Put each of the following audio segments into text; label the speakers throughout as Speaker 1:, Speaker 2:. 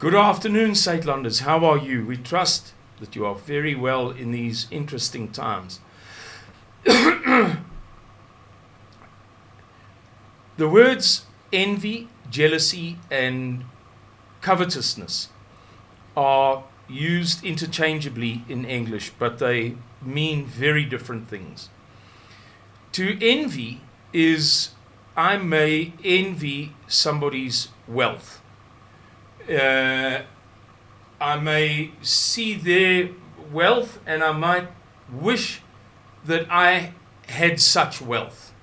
Speaker 1: Good afternoon, Saintlanders. How are you? We trust that you are very well in these interesting times. The words envy, jealousy, and covetousness are used interchangeably in English, but they mean very different things. To envy is I may envy somebody's wealth. I may see their wealth and I might wish that I had such wealth.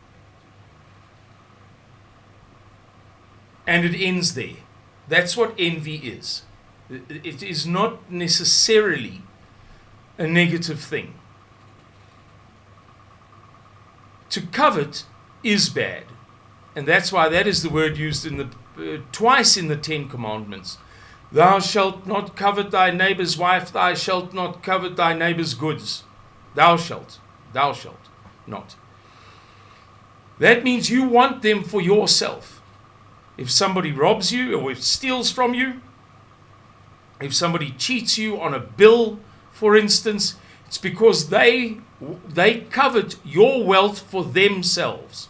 Speaker 1: And it ends there. That's what envy is. It is not necessarily a negative thing. To covet is bad. And that's why that is the word used in the twice in the Ten Commandments. Thou shalt not covet thy neighbor's wife, thou shalt not covet thy neighbor's goods. Thou shalt not. That means you want them for yourself. If somebody robs you or if steals from you, if somebody cheats you on a bill, for instance, it's because they covet your wealth for themselves.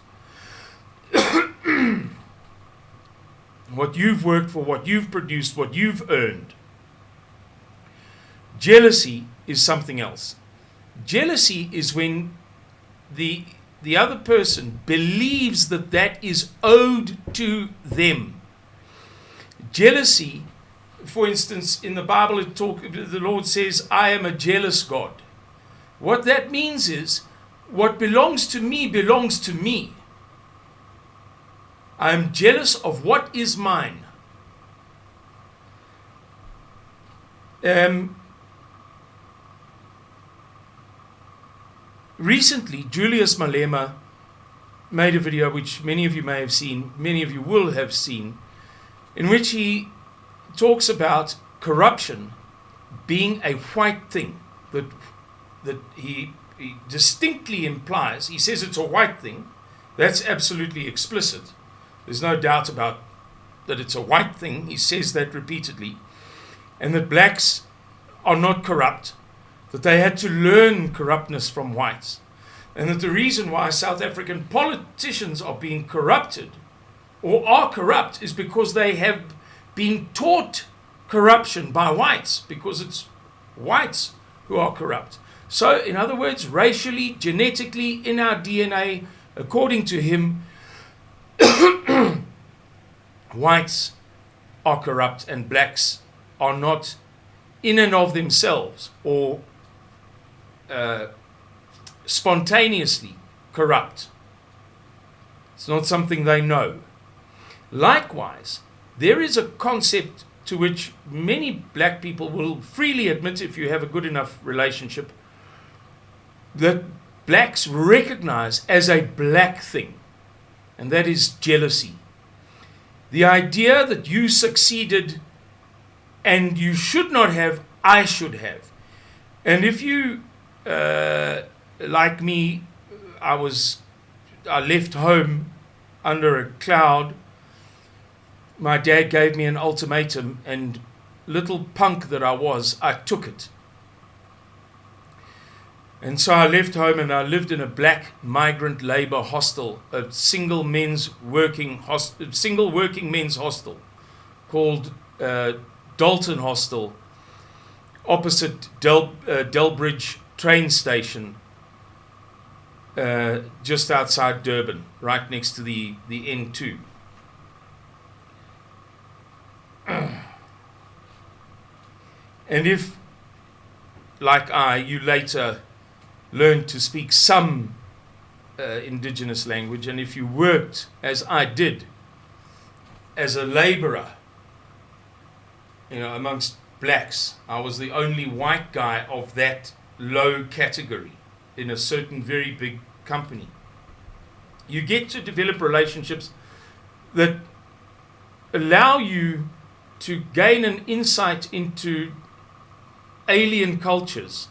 Speaker 1: What you've worked for, what you've produced, what you've earned. Jealousy is something else. Jealousy is when the other person believes that that is owed to them. Jealousy, for instance, in the Bible, the Lord says, I am a jealous God. What that means is, what belongs to me belongs to me. I am jealous of what is mine. Recently, Julius Malema made a video which many of you may have seen, many of you will have seen, in which he talks about corruption being a white thing, that he distinctly implies. He says it's a white thing. That's absolutely explicit. There's no doubt about that it's a white thing. He says that repeatedly. And that blacks are not corrupt, that they had to learn corruptness from whites. And that the reason why South African politicians are being corrupted or are corrupt is because they have been taught corruption by whites, because it's whites who are corrupt. So, in other words, racially, genetically, in our DNA, according to him, whites are corrupt and blacks are not in and of themselves or spontaneously corrupt. It's not something they know. Likewise, there is a concept to which many black people will freely admit, if you have a good enough relationship, that blacks recognize as a black thing, and that is jealousy. The idea that you succeeded and you should not have, I should have. And if you, like me, I left home under a cloud. My dad gave me an ultimatum, and little punk that I was, I took it. And so I left home and I lived in a black migrant labor hostel, a single working men's hostel called Dalton Hostel, opposite Delbridge train station, just outside Durban, right next to the N2. And if, like you later learned to speak some indigenous language, and if you worked, as I did, as a laborer, amongst blacks, I was the only white guy of that low category in a certain very big company. You get to develop relationships that allow you to gain an insight into alien cultures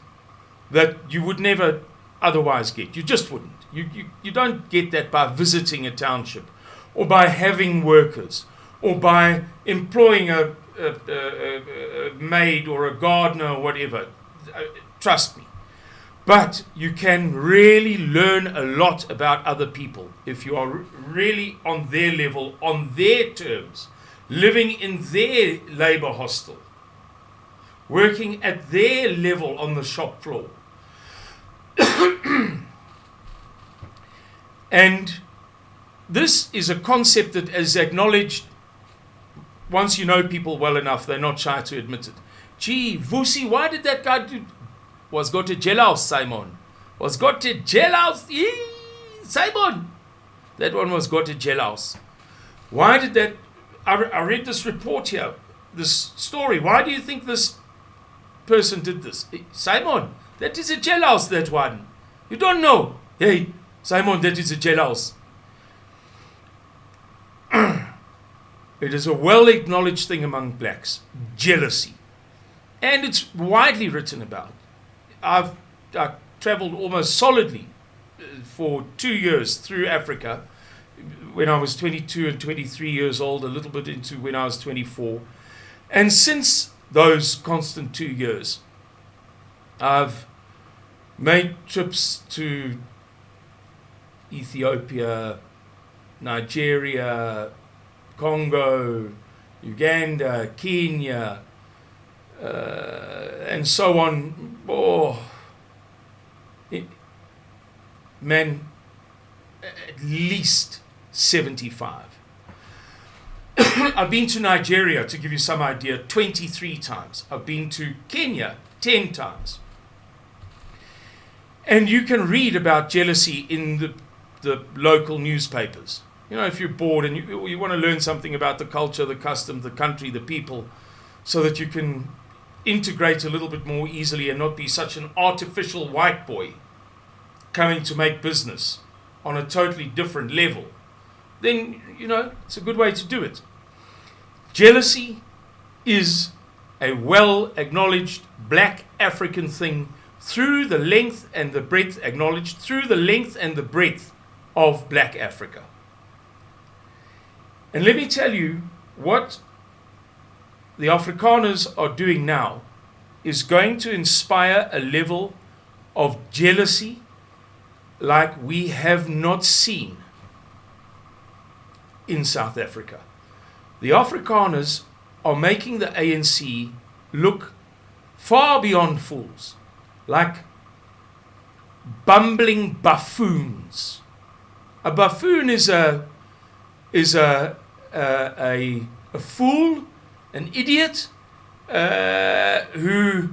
Speaker 1: that you would never otherwise get. You just wouldn't. You don't get that by visiting a township or by having workers or by employing a maid or a gardener or whatever. Trust me. But you can really learn a lot about other people if you are really on their level, on their terms, living in their labor hostel, working at their level on the shop floor. And this is a concept that is acknowledged once you know people well enough. They're not shy to admit it. Gee, Vusi, why did that guy do... Was go to jailhouse, Simon. Was go to jailhouse. Simon. That one was go to jailhouse. Why did that... I read this report here, this story. Why do you think this person did this? Simon, that is a jailhouse, that one. You don't know. Hey, Simon, that is a jailhouse. It is a well-acknowledged thing among blacks. Jealousy. And it's widely written about. I traveled almost solidly for 2 years through Africa when I was 22 and 23 years old, a little bit into when I was 24. And since those constant 2 years, I've made trips to Ethiopia, Nigeria, Congo, Uganda, Kenya, and so on. Man, at least 75. I've been to Nigeria, to give you some idea, 23 times. I've been to Kenya 10 times. And you can read about jealousy in the local newspapers. You know, if you're bored and you want to learn something about the culture, the custom, the country, the people, so that you can integrate a little bit more easily and not be such an artificial white boy coming to make business on a totally different level, then, you know, it's a good way to do it. Jealousy is a well-acknowledged black African thing through the length and the breadth, acknowledged through the length and the breadth of black Africa. And let me tell you, what the Afrikaners are doing now is going to inspire a level of jealousy like we have not seen in South Africa. The Afrikaners are making the ANC look far beyond fools, like bumbling buffoons. A buffoon is a fool, an idiot, who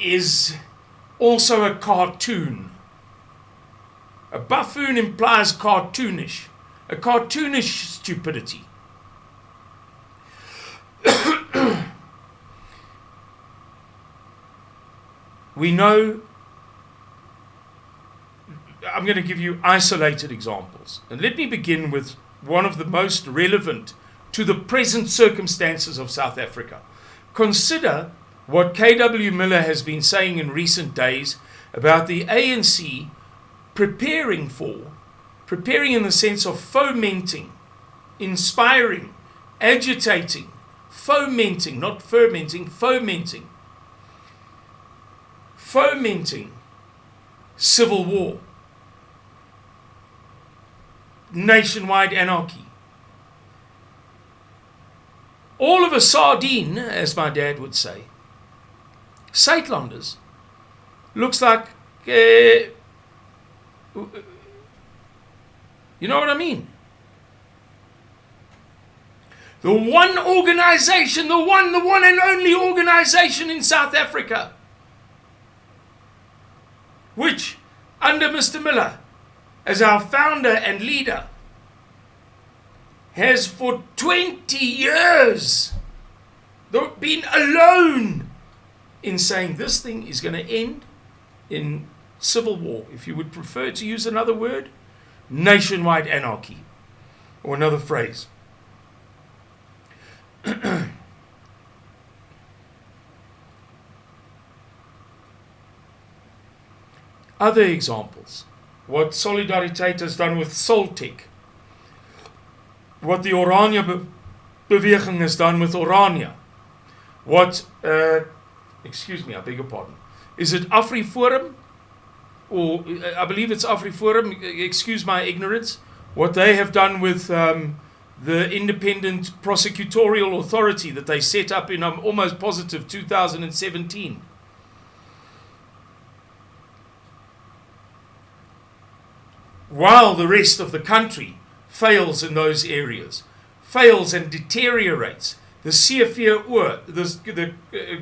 Speaker 1: is also a cartoon. A buffoon implies cartoonish, a cartoonish stupidity. We know, I'm going to give you isolated examples. And let me begin with one of the most relevant to the present circumstances of South Africa. Consider what K.W. Miller has been saying in recent days about the ANC preparing in the sense of fomenting, inspiring, agitating, fomenting, not fermenting, fomenting civil war, nationwide anarchy. All of a sardine, as my dad would say. Suidlanders looks like, you know what I mean? The one organization, the one and only organization in South Africa, which, under Mr. Miller, as our founder and leader, has for 20 years been alone in saying this thing is going to end in civil war. If you would prefer to use another word, nationwide anarchy, or another phrase. Other examples. What Solidariteit has done with Soltec. What the Oranje beweging has done with Orania. What, excuse me, I beg your pardon. Is it AfriForum? Or I believe it's AfriForum, excuse my ignorance. What they have done with the independent prosecutorial authority that they set up in almost positive 2017. While the rest of the country fails in those areas, fails and deteriorates, the CVO, the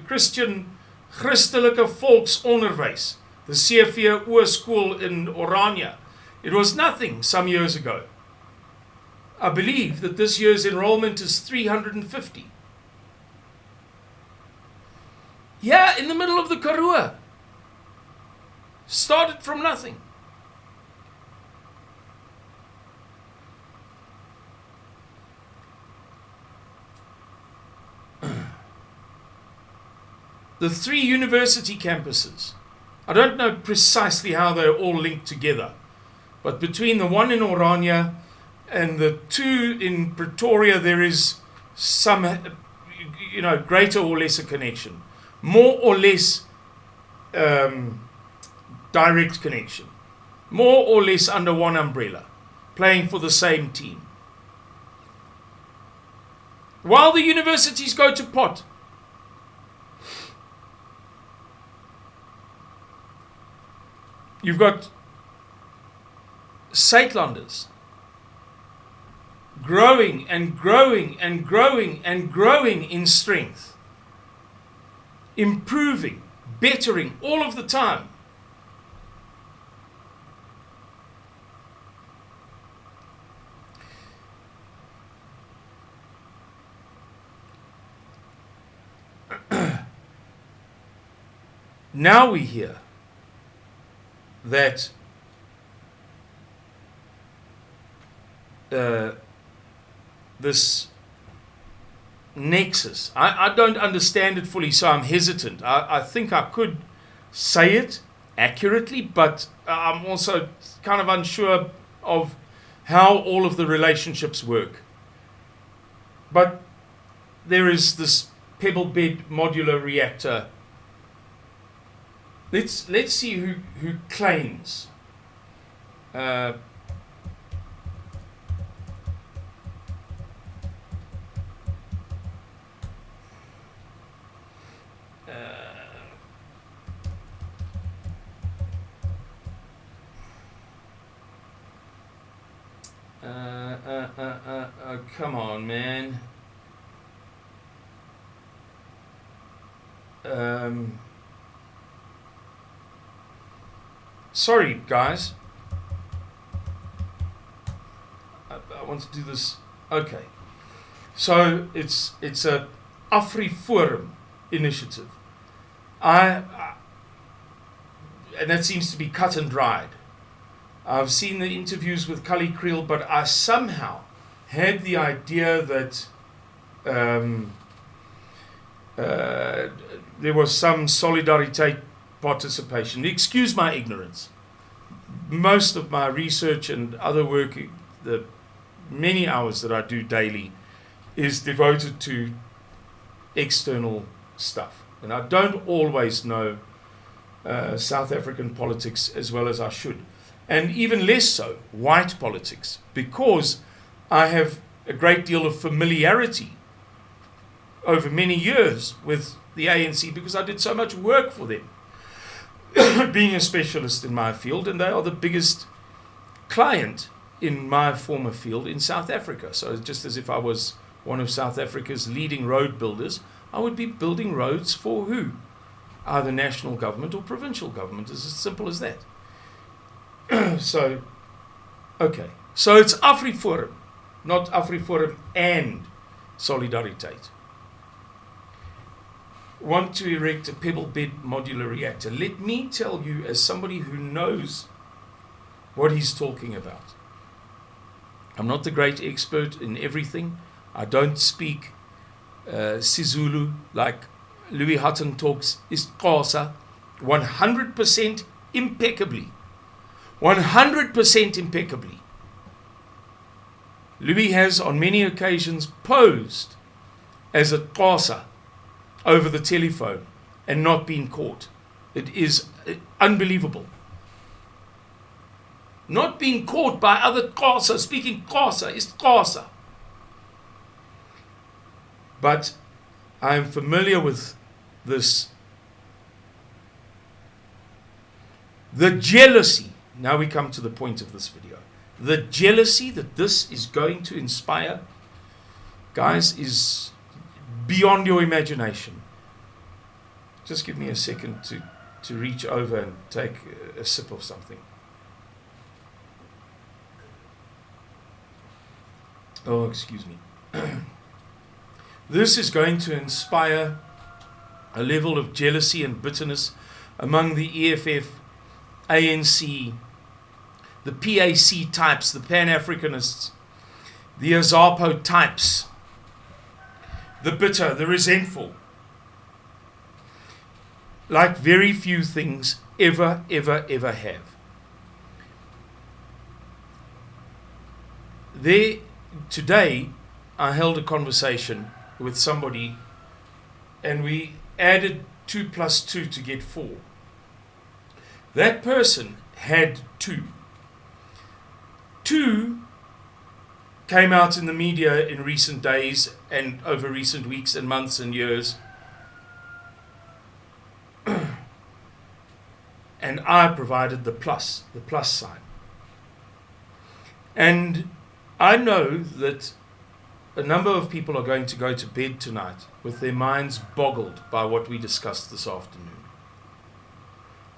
Speaker 1: Christian Christelike Volksonderwys, the CVO school in Orania, it was nothing some years ago. I believe that this year's enrollment is 350. Yeah, in the middle of the Karoo. Started from nothing. The 3 university campuses, I don't know precisely how they're all linked together, but between the one in Orania and the 2 in Pretoria, there is some, greater or lesser connection. More or less direct connection. More or less under one umbrella, playing for the same team. While the universities go to pot, you've got Suidlanders growing and growing and growing and growing in strength, improving, bettering all of the time. Now we hear that this nexus, I don't understand it fully, so I'm hesitant. I think I could say it accurately, but I'm also kind of unsure of how all of the relationships work. But there is this pebble bed modular reactor. Let's see who claims. Come on, man. Sorry, guys. I want to do this. Okay. So it's a AfriForum initiative. And that seems to be cut and dried. I've seen the interviews with Cully Creel, but I somehow had the idea that there was some Solidariteit participation. Excuse my ignorance. Most of my research and other work, the many hours that I do daily, is devoted to external stuff. And I don't always know South African politics as well as I should. And even less so, white politics, because I have a great deal of familiarity over many years with the ANC because I did so much work for them, being a specialist in my field, and they are the biggest client in my former field in South Africa. So just as if I was one of South Africa's leading road builders, I would be building roads for who? Either national government or provincial government. It's as simple as that. So, okay. So it's AfriForum, not AfriForum and Solidariteit. Want to erect a pebble bed modular reactor. Let me tell you, as somebody who knows what he's talking about. I'm not the great expert in everything. I don't speak Sizulu like Louis Hutton talks isiXhosa 100% impeccably. 100% impeccably. Louis has on many occasions posed as a Xhosa over the telephone and not been caught. It is unbelievable. Not being caught by other Xhosa, speaking Xhosa is Xhosa. But I am familiar with this. The jealousy, now we come to the point of this video. The jealousy that this is going to inspire, guys, is beyond your imagination. Just give me a second to reach over and take a sip of something. Oh, excuse me. This is going to inspire a level of jealousy and bitterness among the EFF, ANC, the PAC types, the Pan-Africanists, the Azapo types, the bitter, the resentful, like very few things ever have. Today, I held a conversation with somebody, and we added 2 plus 2 to get 4. That person had 2. 2 came out in the media in recent days and over recent weeks and months and years. And I provided the plus sign. And I know that a number of people are going to go to bed tonight with their minds boggled by what we discussed this afternoon.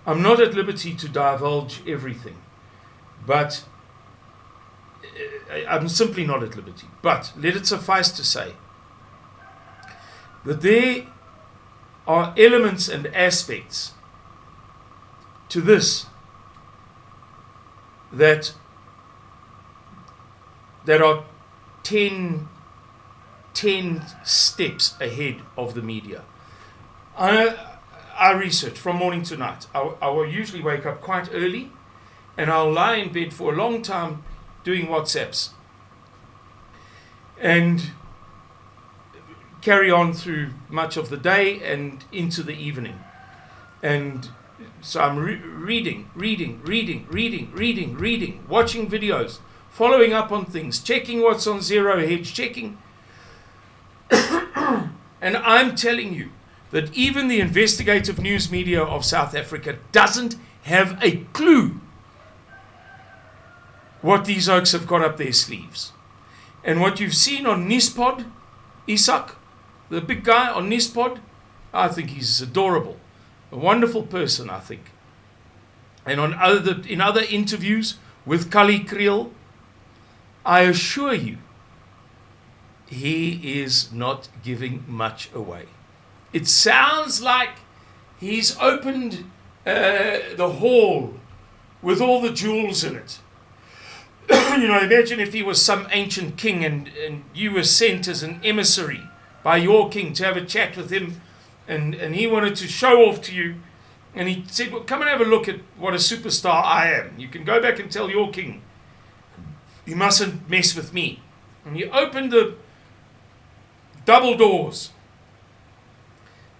Speaker 1: I'm not at liberty to divulge everything, but I'm simply not at liberty. But let it suffice to say that there are elements and aspects to this that are 10 steps ahead of the media. I research from morning to night. I will usually wake up quite early, and I'll lie in bed for a long time doing WhatsApps and carry on through much of the day and into the evening. And so I'm reading, watching videos, following up on things, checking what's on Zero Hedge, checking. And I'm telling you that even the investigative news media of South Africa doesn't have a clue what these oaks have got up their sleeves. And what you've seen on Nispod, Isak, the big guy on Nispod, I think he's adorable. A wonderful person, I think. And in other interviews with Kali Kriel, I assure you, he is not giving much away. It sounds like he's opened the hall with all the jewels in it. Imagine if he was some ancient king and you were sent as an emissary by your king to have a chat with him, and he wanted to show off to you, and he said, well, come and have a look at what a superstar I am. You can go back and tell your king, you mustn't mess with me. And you opened the double doors.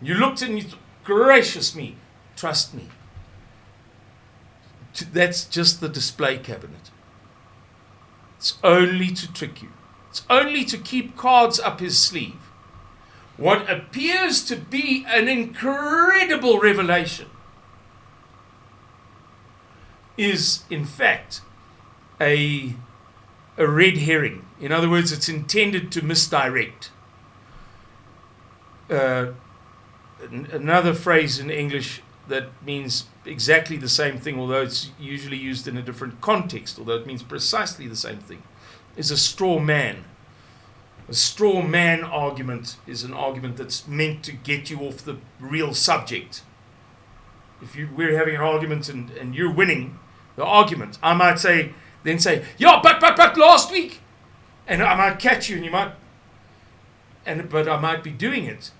Speaker 1: You looked and you thought, gracious me, trust me. That's just the display cabinet. It's only to trick you. It's only to keep cards up his sleeve. What appears to be an incredible revelation is, in fact, a red herring. In other words, it's intended to misdirect. Another phrase in English that means exactly the same thing, although it's usually used in a different context, although it means precisely the same thing, is a straw man. A straw man argument is an argument that's meant to get you off the real subject. If we're having an argument and you're winning the argument, I might say, yeah, but last week, and I might catch you, and you might, but I might be doing it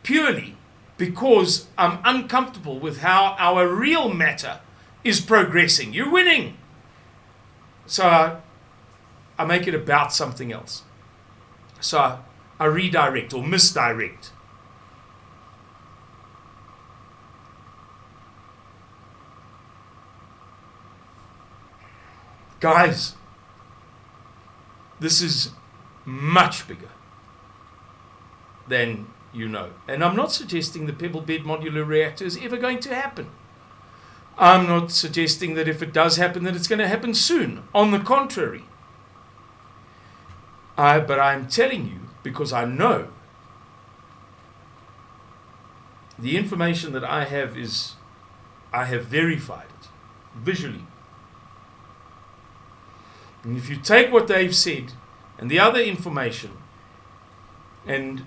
Speaker 1: purely because I'm uncomfortable with how our real matter is progressing. You're winning. So I make it about something else. So I redirect or misdirect. Guys, this is much bigger than you know. And I'm not suggesting the pebble bed modular reactor is ever going to happen. I'm not suggesting that if it does happen, that it's going to happen soon. On the contrary. But I'm telling you, because I know the information that I have is, I have verified it visually. And if you take what they've said and the other information and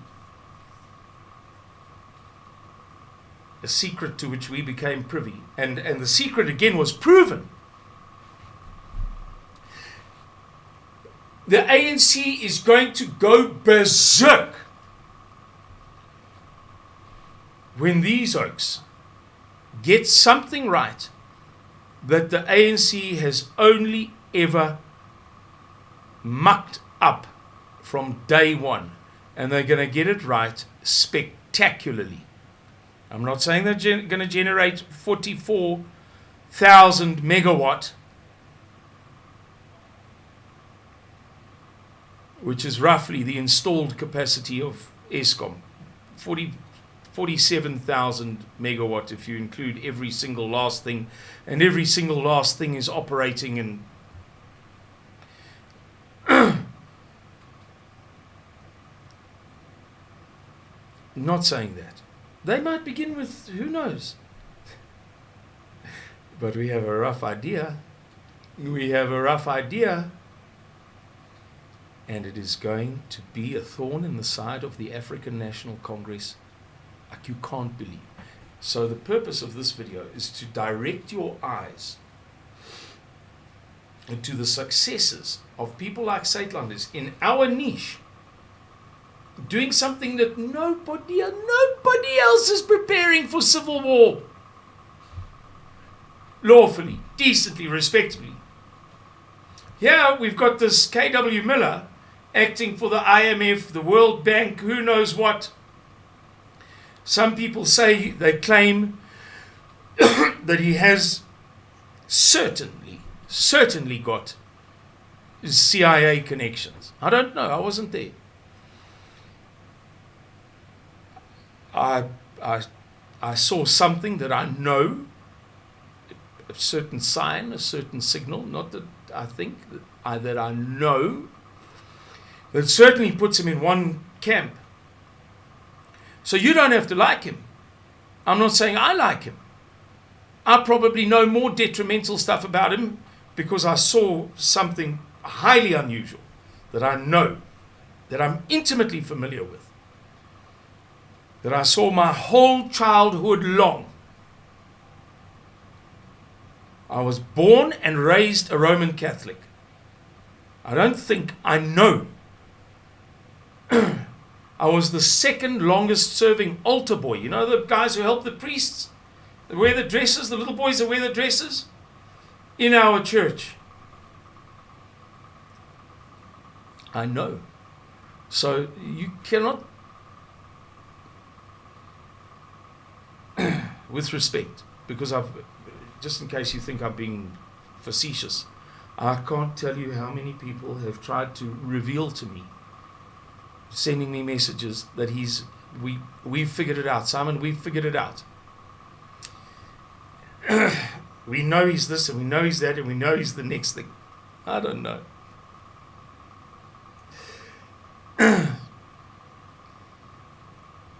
Speaker 1: a secret to which we became privy, and the secret again was proven. The ANC is going to go berserk when these oaks get something right that the ANC has only ever mucked up from day one, and they're going to get it right spectacularly. I'm not saying they're going to generate 44,000 megawatt, which is roughly the installed capacity of Eskom. 47,000 megawatt if you include every single last thing, and every single last thing is operating in not saying that. They might begin with, who knows? But we have a rough idea. We have a rough idea. And it is going to be a thorn in the side of the African National Congress like you can't believe. So the purpose of this video is to direct your eyes into the successes of people like Suidlanders in our niche, doing something that nobody else is preparing for civil war. Lawfully, decently, respectably. Here we've got this K.W. Miller acting for the IMF, the World Bank, who knows what. Some people say, they claim that he has certainly got CIA connections. I don't know, I wasn't there. I saw something that I know, a certain sign, a certain signal, not that I think, that I know, that certainly puts him in one camp. So you don't have to like him. I'm not saying I like him. I probably know more detrimental stuff about him because I saw something highly unusual that I know, that I'm intimately familiar with, that I saw my whole childhood long. I was born and raised a Roman Catholic. I don't think I know. I was the second longest serving altar boy. You know the guys who help the priests? They wear the dresses, the little boys that wear the dresses? In our church. I know. So you cannot, with respect, because just in case you think I'm being facetious, I can't tell you how many people have tried to reveal to me, sending me messages that we've figured it out, Simon, we've figured it out. We know he's this and we know he's that and we know he's the next thing. I don't know.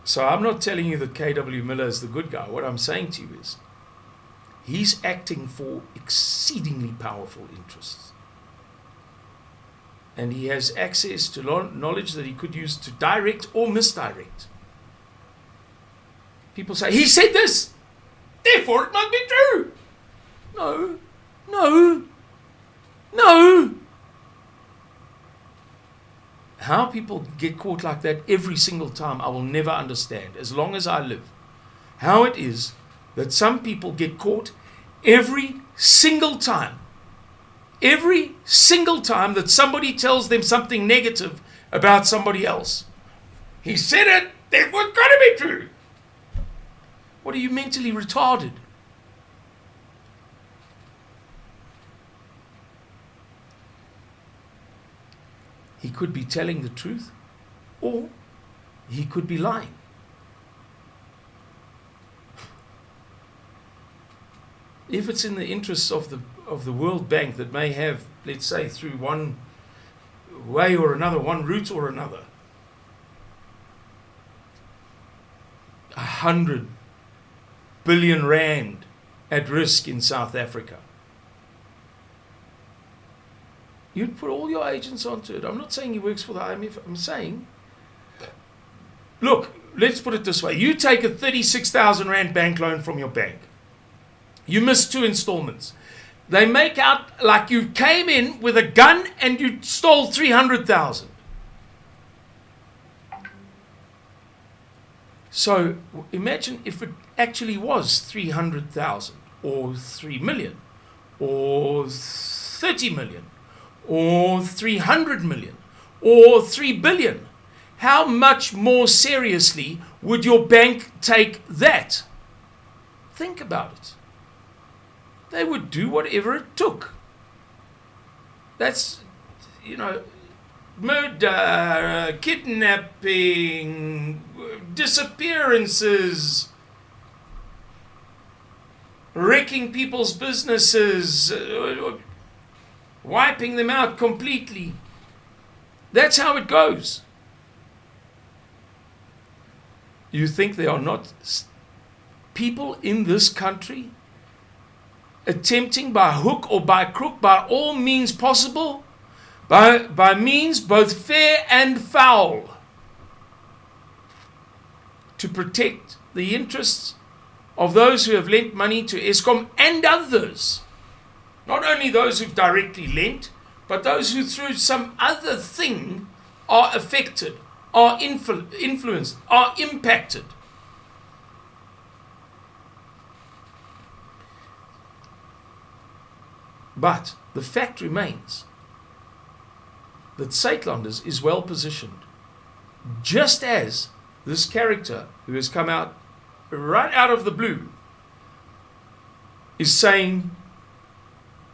Speaker 1: So I'm not telling you that K.W. Miller is the good guy. What I'm saying to you is he's acting for exceedingly powerful interests. And he has access to knowledge that he could use to direct or misdirect. People say, he said this, therefore it must be true. No. How people get caught like that every single time, I will never understand, as long as I live. How it is that some people get caught every single time every single time that somebody tells them something negative about somebody else. He said it, therefore it's got to be true. What, are you mentally retarded? He could be telling the truth, or he could be lying. If it's in the interests of the World Bank that may have, let's say, through one way or another, one route or another, 100 billion rand at risk in South Africa, you'd put all your agents onto it. I'm not saying he works for the IMF. I'm saying, look, let's put it this way. You take a 36,000 rand bank loan from your bank. You missed 2 installments. They make out like you came in with a gun and you stole 300,000. So imagine if it actually was 300,000 or 3 million or 30 million or 300 million or 3 billion. How much more seriously would your bank take that? Think about it. They would do whatever it took. That's, murder, kidnapping, disappearances, wrecking people's businesses, wiping them out completely. That's how it goes. You think there are not people in this country attempting by hook or by crook, by all means possible, by means both fair and foul, to protect the interests of those who have lent money to Eskom and others? Not only those who've directly lent, but those who through some other thing are affected, are influenced, are impacted. But the fact remains that Suidlanders is well positioned, just as this character who has come out right out of the blue is saying,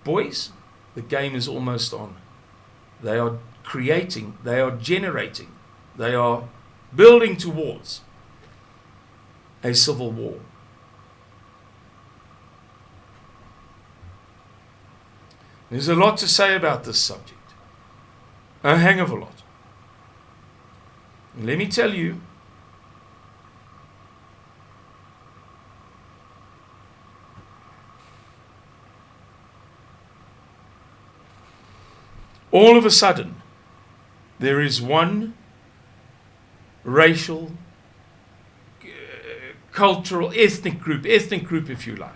Speaker 1: boys, the game is almost on. They are creating, they are generating, they are building towards a civil war. There's a lot to say about this subject. A hang of a lot. And let me tell you, all of a sudden, there is one racial, cultural, ethnic group if you like,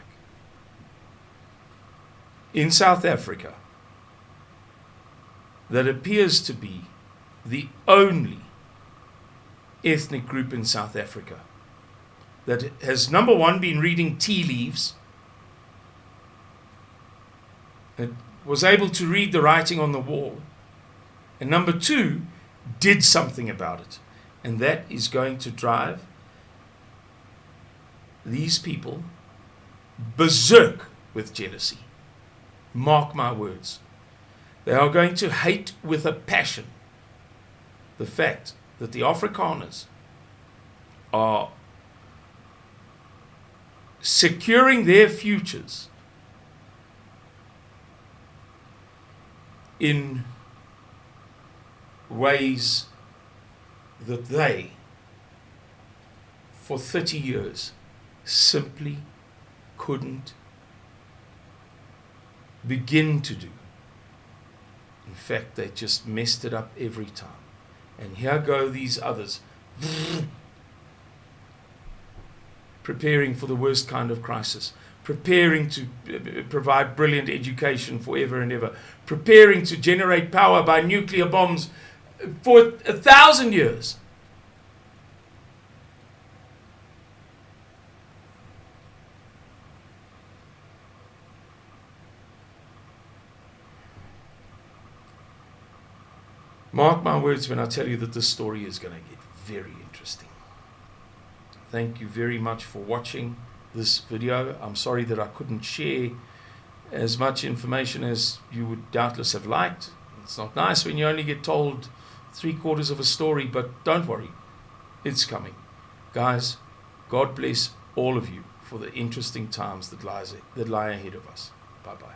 Speaker 1: in South Africa that appears to be the only ethnic group in South Africa that has, number one, been reading tea leaves, that was able to read the writing on the wall, and number two, did something about it. And that is going to drive these people berserk with jealousy. Mark my words. They are going to hate with a passion the fact that the Afrikaners are securing their futures in ways that they, for 30 years, simply couldn't begin to do. In fact, they just messed it up every time. And here go these others, preparing for the worst kind of crisis, preparing to provide brilliant education forever and ever, preparing to generate power by nuclear bombs for 1,000 years. Mark my words when I tell you that this story is going to get very interesting. Thank you very much for watching this video. I'm sorry that I couldn't share as much information as you would doubtless have liked. It's not nice when you only get told 3/4 of a story, but don't worry, it's coming. Guys, God bless all of you for the interesting times that lie ahead of us. Bye-bye.